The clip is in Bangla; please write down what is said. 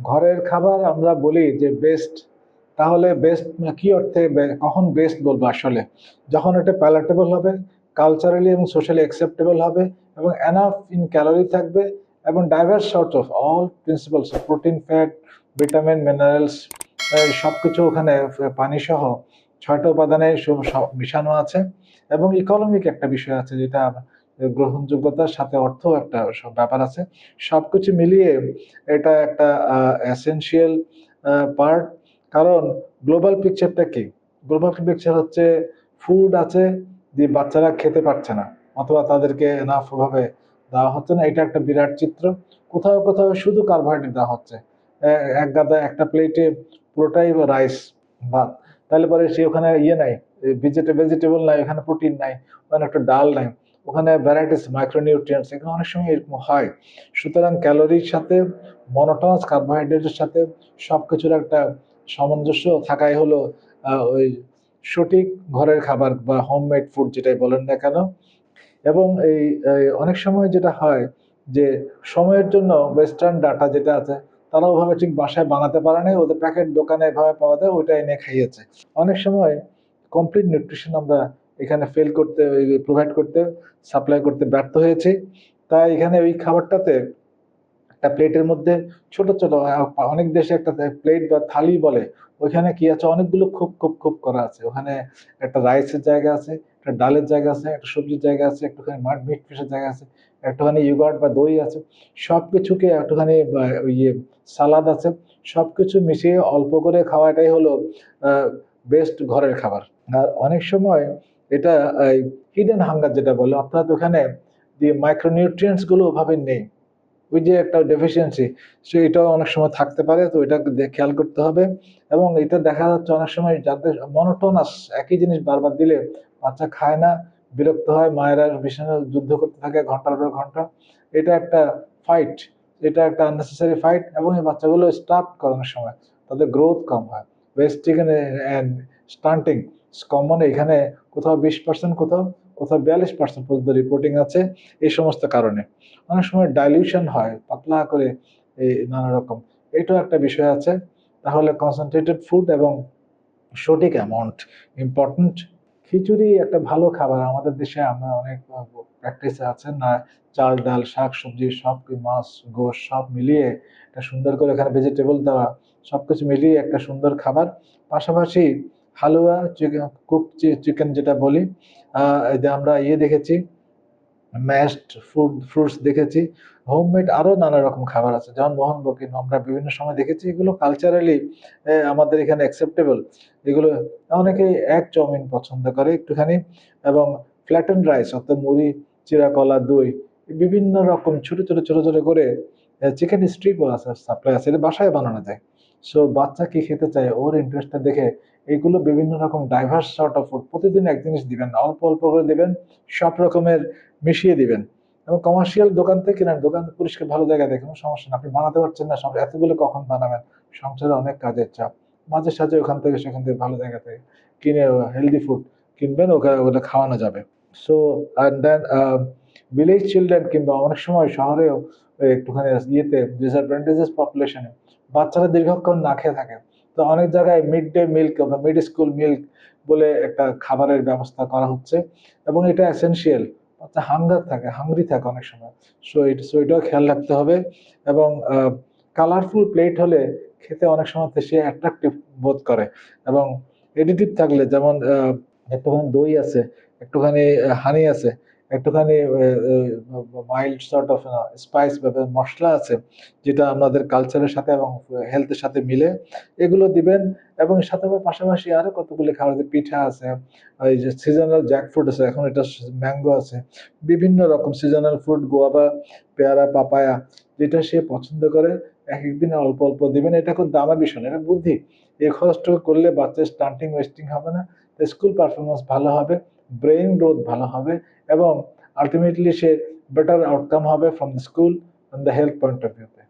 ঘরের খাবার আমরা বলি যে বেস্ট, তাহলে বেস্ট কি অর্থে, কখন বেস্ট বলবো আসলে? যখন এটা প্যালেটেবল হবে, কালচারালি এবং সোশ্যালি অ্যাকসেপ্টেবল হবে, এবং এনাফ ইন ক্যালোরি থাকবে, এবং diverse sort of all principles, protein, fat, vitamin, minerals, সবকিছু ওখানে, পানি সহ ৬টা উপাদানে মিশানো আছে। এবং ইকোনমিক একটা বিষয় আছে, যেটা গ্রহণযোগ্যতার সাথে অর্থ একটা ব্যাপার আছে। সবকিছু মিলিয়ে এটা একটা এসেনশিয়াল পার্ট। কারণ গ্লোবাল পিকচারটা কি? গ্লোবাল পিকচার হচ্ছে ফুড আছে, যে বাচ্চারা খেতে পারছে না, অথবা তাদেরকে এনাফ ভাবে দেওয়া হচ্ছে না, এটা একটা বিরাট চিত্র। কোথাও কোথাও শুধু কার্বোহাইড্রেট দেওয়া হচ্ছে, এক গাদা একটা প্লেটে পুরোটাই রাইস, ভাত। তাহলে পরে সে ওখানে ইয়ে নাই, ভেজিটেবল নাই, ওখানে প্রোটিন নাই, ওখানে একটা ডাল নাই, ওখানে ভ্যারাইটিস মাইক্রোনিউট্রিয়েন্টস, এখানে অনেক সময় এরকম হয়। সুতরাং ক্যালোরির সাথে, মনোটোনাস কার্বোহাইড্রেটের সাথে সবকিছুর একটা সামঞ্জস্য থাকাই হলো ওই সঠিক ঘরের খাবার বা হোমমেড ফুড যেটাই বলেন না কেন। এবং অনেক সময় যেটা হয় যে সময়ের জন্য ওয়েস্টার্ন ডাটা যেটা আছে, তারা ওভাবে ঠিক বাসায় বানাতে পারে না, ওদের প্যাকেট দোকানে এভাবে পাওয়া যায়, ওইটা এনে খাইয়েছে। অনেক সময় কমপ্লিট নিউট্রিশন আমরা এখানে ফেল করতে, প্রোভাইড করতে, সাপ্লাই করতে ব্যর্থ হয়েছি। তাই এখানে ওই খাবারটাতে একটা প্লেটের মধ্যে ছোট ছোট, অনেক দেশে একটা প্লেট বা থালি বলে, ওইখানে কি আছে, অনেকগুলো খুব খুব খুব করা আছে। ওখানে একটা রাইসের জায়গা আছে, একটা ডালের জায়গা আছে, একটা সবজির জায়গা আছে, একটুখানি মিট ফিশের জায়গা আছে, একটুখানি ইয়োগার্ট বা দই আছে, সবকিছুকে একটুখানি ইয়ে সালাদ আছে, সবকিছু মিশিয়ে অল্প করে খাওয়াটাই হলো বেস্ট ঘরের খাবার। আর অনেক সময় এটা হিডেন হাঙ্গার যেটা বলে, অর্থাৎ ওখানে যে মাইক্রোনিউট্রিয়েন্টস গুলো ওভাবে নেই, ওই যে একটা ডেফিসিয়েন্সি, সো এটাও অনেক সময় থাকতে পারে। তো এটা খেয়াল করতে হবে। এবং এটা দেখা যাচ্ছে অনেক সময় যাদের মনোটোনাস, একই জিনিস বারবার দিলে বাচ্চা খায় না, বিরক্ত হয়, মায়েরা ভীষণ যুদ্ধ করতে থাকে ঘন্টার পর ঘন্টা। এটা একটা ফাইট, এটা একটা আননেসেসারি ফাইট, এবং এই বাচ্চাগুলো স্টার্ট করানোর সময় তাদের গ্রোথ কম হয়, ওয়েস্টিং অ্যান্ড স্টান্টিং কমন। এখানে কোথাও 20%, কোথাও কোথাও 42% পর্যন্ত রিপোর্টিং আছে এই সমস্ত কারণে। অনেক সময় ডাইলিউশন হয়, পাতলা করে, এই নানা রকম, এটাও একটা বিষয় আছে। তাহলে কনসেন্ট্রেটেড ফুড এবং সঠিক অ্যামাউন্ট ইম্পর্টেন্ট। খিচুড়ি একটা ভালো খাবার, আমাদের দেশে আমরা অনেক প্র্যাকটিসে আছে না, চাল ডাল শাক সবজি সব, মাছ গোশ সব মিলিয়ে একটা সুন্দর করে এখানে ভেজিটেবল দেওয়া, সবকিছু মিলিয়ে একটা সুন্দর খাবার। পাশাপাশি হালুয়া, চিকেন, কুক চিকেন যেটা বলি, এই যে আমরা ইয়ে দেখেছি, ম্যাশড ফ্রুটস দেখেছি, হোমমেড আরো নানা রকম খাবার আছে, যেমন মোহনভোগ আমরা বিভিন্ন সময় দেখেছি, এগুলো কালচারালি আমাদের এখানে অ্যাকসেপ্টেবল। এগুলো অনেকেই এক চাউমিন পছন্দ করে একটুখানি, এবং ফ্ল্যাটেন রাইস, অর্থাৎ মুড়ি, চিরা, কলা, দই, বিভিন্ন রকম ছোট ছোট ছোট ছোট করে চিকেন স্ট্রিপও আছে, সাপ্লাই আছে, এটা বাসায় বানানো যায়। সো বাচ্চা কি খেতে চায়, ওর ইন্টারেস্টটা দেখে এগুলো বিভিন্ন রকম ডাইভার্স সর্ট অফ ফুড, প্রতিদিন এক জিনিস দিবেন না, অল্প অল্প করে দিবেন, সব রকমের মিশিয়ে দিবেন। এবং কমার্শিয়াল দোকান থেকে কিনেন, দোকান পরিষ্কার ভালো জায়গায় দেখেন, সমস্যা না, আপনি বানাতে পারছেন না, এতগুলো কখন বানাবেন, সংসারে অনেক কাজের চাপ, মাঝে সাঝে ওখান থেকে সেখান থেকে ভালো জায়গা থেকে কিনে হেলদি ফুড কিনবেন, ওটা খাওয়ানো যাবে। So and then village children, কিংবা অনেক সময় শহরেও একটুখানি ইয়েতে ডিসঅ্যাডভান্টেজেস পপুলেশনে বাচ্চারা দীর্ঘক্ষণ না খেয়ে থাকে। তো অনেক জায়গায় মিড ডে মিল্ক বা মিড স্কুল মিল্ক বলে একটা খাবারের ব্যবস্থা করা হচ্ছে, এবং এটা এসেনশিয়াল। বাচ্চা হাংরি থাকে অনেক সময়। সো এটাও খেয়াল রাখতে হবে। এবং কালারফুল প্লেট হলে খেতে অনেক সময় সে অ্যাট্রাকটিভ বোধ করে। এবং এডিটিভ থাকলে, যেমন একটুখানি দই আছে, একটুখানি হানি আছে, একটুখানি মাইল্ড সর্ট অফ স্পাইস বা মশলা আছে, যেটা আমাদের কালচারের সাথে এবং হেলথের সাথে মিলে, এগুলো দিবেন। এবং সাথে পাশাপাশি আরো কতগুলো খাবার আছে, পিঠা আছে, এই যে সিজনাল জ্যাক ফ্রুট আছে, এখন এটা ম্যাঙ্গো আছে, বিভিন্ন রকম সিজনাল ফ্রুট, গোয়াবা, পেয়ারা, পাপায়া, যেটা সে পছন্দ করে এক একদিন অল্প অল্প দিবেন। এটা খুব দামের বিষয় না, এটা বুদ্ধি। এই খরচটুকু করলে বাচ্চার স্টান্টিং ওয়েস্টিং হবে না, স্কুল পারফরমেন্স ভালো হবে, ব্রেইন গ্রোথ ভালো হবে, এবং আলটিমেটলি সে বেটার আউটকাম হবে from the school, from the health point of ভিউতে।